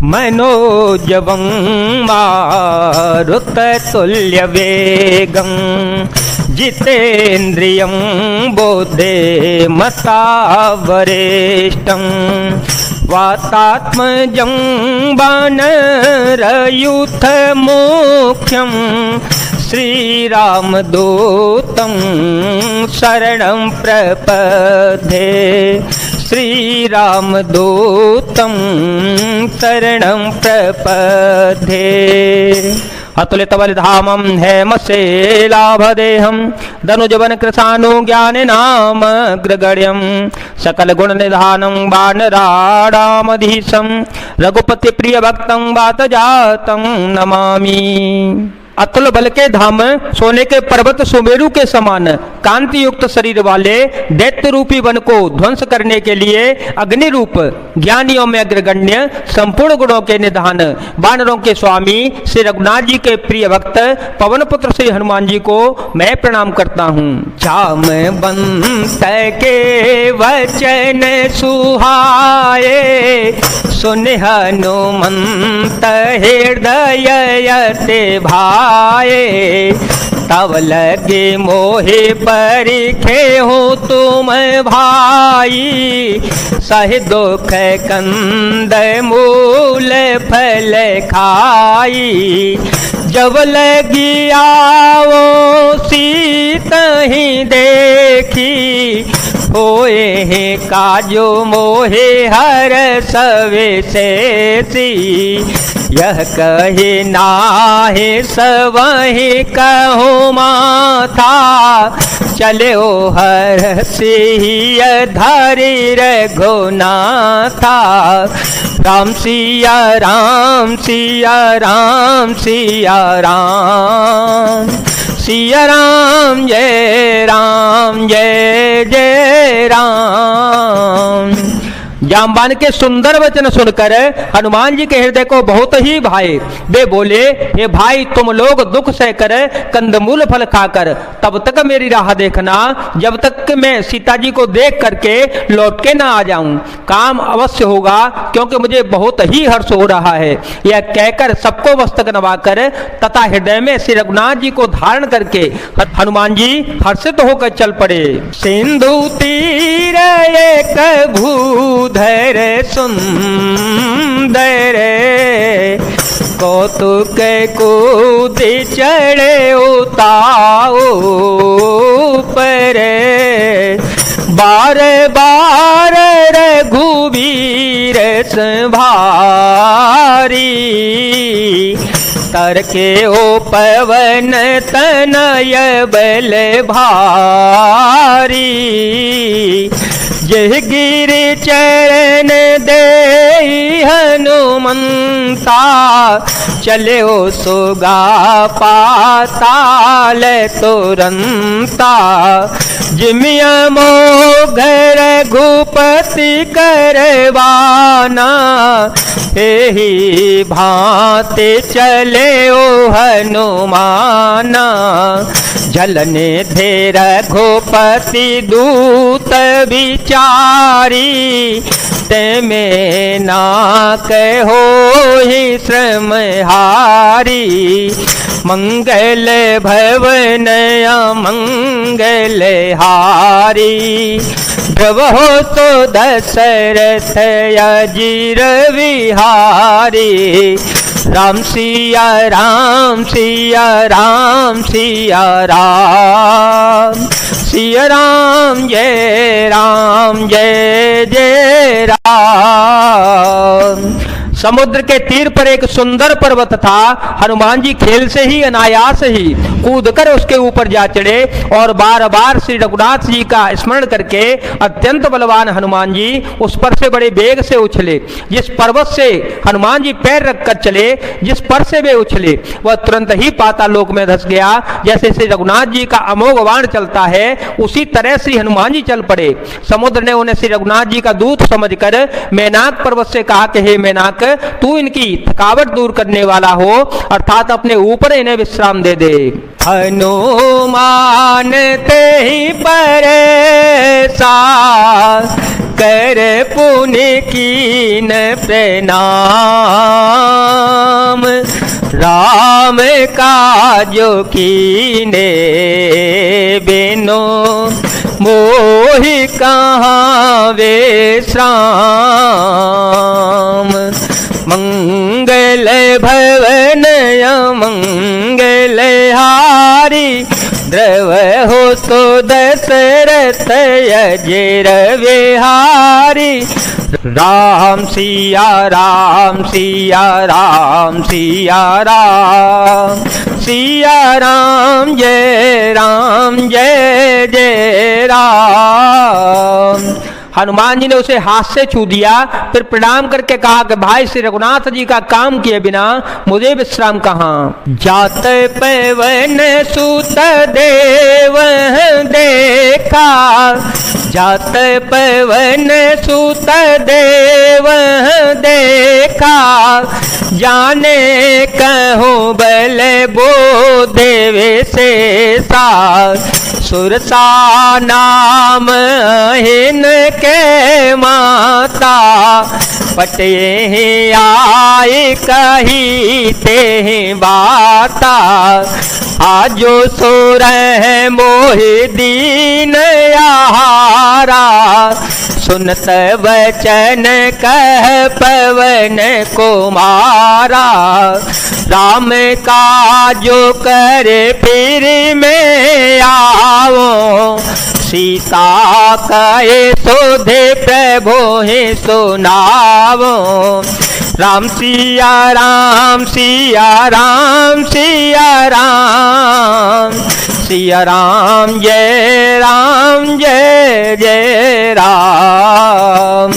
मनोजवं मारुततुल्यवेगं जितेन्द्रियं बुद्धिमतावरिष्ठं वातात्मजं वानरयूथमुख्यं श्रीरामदूतं शरणं प्रपद्ये श्रीरामदूतं शरणं प्रपद्ये। अतुलितबलिधामं हेमशैलाभदेहं धनुजवन कृशानुज्ञानिनामग्रगण्यं सकलगुणनिधानं वानराणामधीशं रघुपतिप्रियभक्तं वातजातं नमामि। अतुल बल के धाम, सोने के पर्वत सुमेरु के समान कांति युक्त शरीर वाले दैत्य रूपी वन को ध्वंस करने के लिए अग्नि रूप ज्ञानियों में अग्रगण्य संपूर्ण गुणों के निधान वानरों के स्वामी श्री रघुनाथ जी के प्रिय भक्त पवन पुत्र श्री हनुमान जी को मैं प्रणाम करता हूँ। जामवंत के वचन सुहाए सुन हनुमंत हृदय यते भाए तब लगे मोहे परिखे हो तुम भाई सह दुख कंद मूल फल खाई जब लगी आओ सीत ही देखी होए है काजो मोहे हर सवे से यह कहे नाहे सवहि कहो माथा चले ओ हर सिय धरि रघुनाथा राम सिया राम सिया राम सिया राम सिया राम जय जय राम। जामवान के सुंदर वचन सुनकर हनुमान जी के हृदय को बहुत ही भाए। वे बोले, हे भाई तुम लोग दुख सहकर कंदमूल फल खाकर तब तक मेरी राह देखना जब तक कि मैं सीता जी को देख करके लौट के ना आ जाऊं। काम अवश्य होगा क्योंकि मुझे बहुत ही हर्ष हो रहा है। यह कहकर सबको मस्तक नवाकर तथा हृदय में श्री रघुनाथ जी को धारण करके हनुमान जी हर्षित होकर चल पड़े। सिंधु तीर एक भूधर सुंदर कौतुक कूद चढ़े उताओ पर बार बार रघुवीर संभारी तरके ओ पवन तनय बल भारी जय गिरि चरण दे हनुमंता चले ओ सुगा पाताल तुरंता जिमिया मोघ रघुपति करवाना एहि भांति चले ओ हनुमाना जलने धे रघुपति दूत विचारी ते में ना कहो ही श्रम हारी मंगल भवन मंगल हारी ध्रुवो तो दशरथ अजीर विहारी राम सिया राम सिया राम सिया राम सिया राम जय जय राम। समुद्र के तीर पर एक सुंदर पर्वत था। हनुमान जी खेल से ही अनायास ही कूदकर उसके ऊपर जा चढ़े और बार बार श्री रघुनाथ जी का स्मरण करके अत्यंत बलवान हनुमान जी उस पर से बड़े वेग से उछले। जिस पर्वत से हनुमान जी पैर रखकर चले, जिस पर से वे उछले वह तुरंत ही पाताल लोक में धस गया। जैसे श्री रघुनाथ जी का अमोघ बाण चलता है उसी तरह श्री हनुमान जी चल पड़े। समुद्र ने उन्हें श्री रघुनाथ जी का दूत समझकर मैनाक पर्वत से कहा कि हे मैनाक, तू इनकी थकावट दूर करने वाला हो, अर्थात अपने ऊपर इन्हें विश्राम दे दे। हनुमान ते ही परेशान कर पुण्य कीन प्रणाम। राम काजो कीने बिनो मोहि कहाँ विश्राम। मंगल भवन मंगल हारी द्रव हो तो दशरथ अजर विहारी। राम सिया राम सिया राम सिया राम सिया राम जय जय राम। हनुमान जी ने उसे हाथ से छू दिया, फिर प्रणाम करके कहा कि भाई श्री रघुनाथ जी का काम किए बिना मुझे विश्राम कहाँ। जात पवन सुत देव देखा, जात पवन सुत देव देखा, जाने कहूँ बल बो देव से सा। सुरसा नाम हिन के माता, पटे आए कही ते बाता। आजो सुर मोहि दीन आहारा, सुनत वचन कह पवन कुमारा। राम काजो कर फिर में आओ, सीता कहे सोधे प्रभु ही सुनावो। राम सिया राम सिया राम सिया राम सिया राम जय जय राम।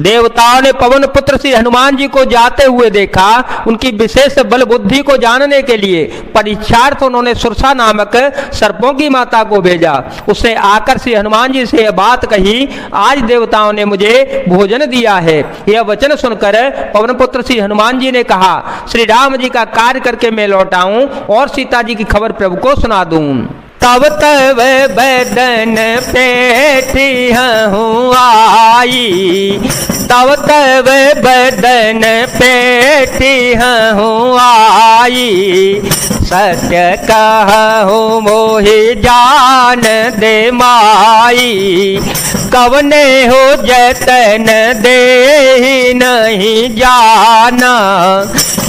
देवताओं ने पवन पुत्र श्री हनुमान जी को जाते हुए देखा। उनकी विशेष बल बुद्धि को जानने के लिए परीक्षार्थ उन्होंने सुरसा नामक सर्पों की माता को भेजा। उसने आकर श्री हनुमान जी से यह बात कही, आज देवताओं ने मुझे भोजन दिया है। यह वचन सुनकर पवन पुत्र श्री हनुमान जी ने कहा, श्री राम जी का कार्य करके मैं लौटाऊं और सीता जी की खबर प्रभु को सुना दूं। तब तब बदन पेठी हूँ आई, तब तब बदन पेठी हूँ आई। सत्य कहूँ मोहि जान दे माई, कवने हो जतन दे नहीं जाना।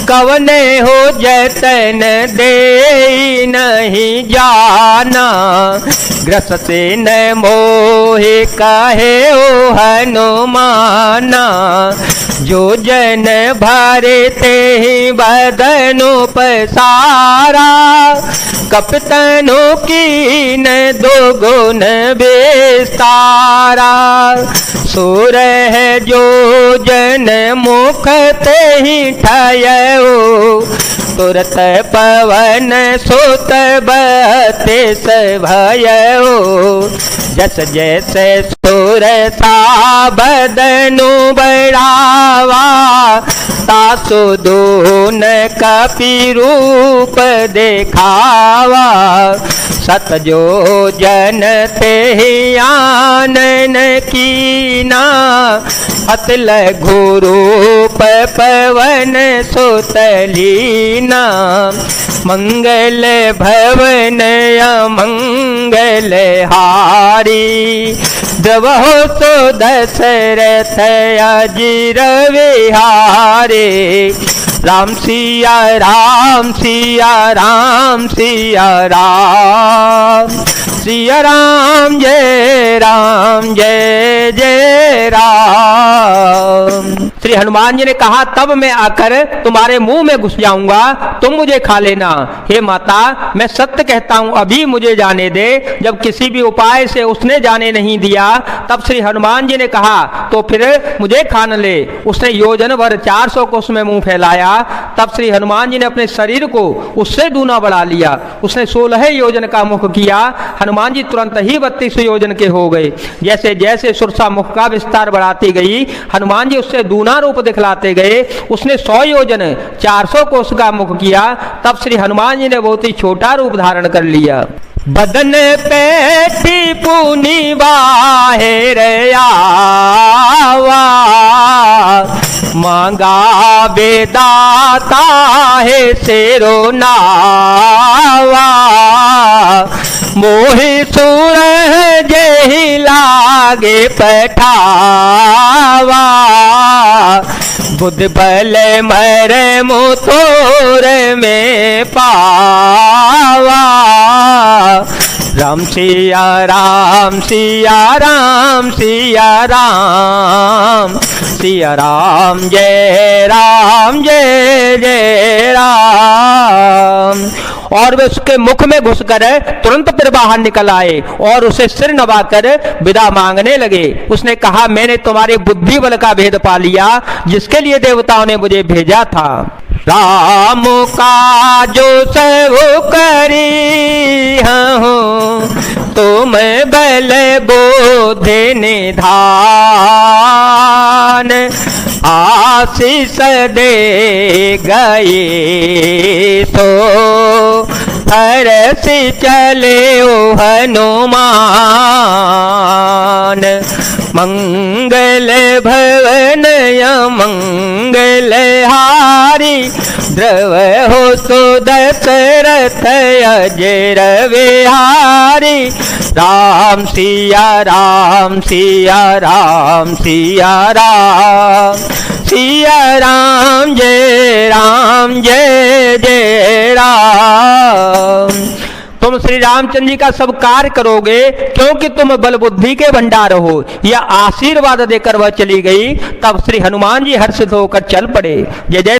कवने हो जतन दे नहीं जाना, ग्रसते न मोहि कहे ओ हनुमाना। जो जन भरते ही बदनु पसारा, कपतनु कीन दो गुण विस्तारा। सुर है जो जन मुख ते ही ठयऊ, तुरत पवन सुत बत्तीस भयऊ। जस जैसे सुर सा बदनु बढ़ावा, तासु दून कपि रूप देखावा। सत जो जन ते आनन कीना, अतल घुरूप पवन सुतलीना। मंगल भवन अमंगल हारी, द्रवहो सो दशरथ अजिर विहारे। राम सिया राम सिया राम सिया राम सिया राम जय जय राम। श्री हनुमान जी ने कहा, तब मैं आकर तुम्हारे मुंह में घुस जाऊंगा, तुम मुझे खा लेना। हे माता, मैं सत्य कहता हूं, अभी मुझे जाने दे। जब किसी भी उपाय से उसने जाने नहीं दिया, तब श्री हनुमान जी ने कहा, तो फिर मुझे खान ले। उसने योजन भर 400 कोस में मुंह फैलाया। तब श्री हनुमान जी ने अपने शरीर को उससे दूना बढ़ा लिया। उसने 16 योजन का मुख किया। हनुमान जी तुरंत ही 32 योजन के हो गए। जैसे जैसे सुरसा मुख का विस्तार बढ़ाती गई, हनुमान जी उससे दूना रूप दिखलाते गए। उसने 100 योजन 400 कोस का मुख किया। तब श्री हनुमान जी ने बहुत ही छोटा रूप धारण कर लिया। बदन पैठी पूनी बाहेर आवा, मांगा बेदाता है शेरो नावा, मोहि सूर जही लागे पठावा, बुद्ध बल मर मुतोर में पावा। राम सिया राम सिया राम सिया राम, सिया राम जय जय राम। और वे उसके मुख में घुसकर तुरंत फिर बाहर निकल आए और उसे सिर नवाकर विदा मांगने लगे। उसने कहा, मैंने तुम्हारे बुद्धि बल का भेद पा लिया जिसके लिए देवताओं ने मुझे भेजा था। राम का जो सब करी हूँ, तुम बल बोध निधान, आशीष दे गए तो फरसी चले ओ हनुमान। मंगल भवन मंगल हारी, द्रव हो सो दशरथ अजर विहारी। राम सिया राम सिया राम सिया राम, सिया राम जय जय राम। तुम श्री रामचंद्र जी का सब कार्य करोगे क्योंकि तुम बल बुद्धि के भंडार हो। यह आशीर्वाद देकर वह चली गई। तब श्री हनुमान जी हर्षित होकर चल पड़े। जय जय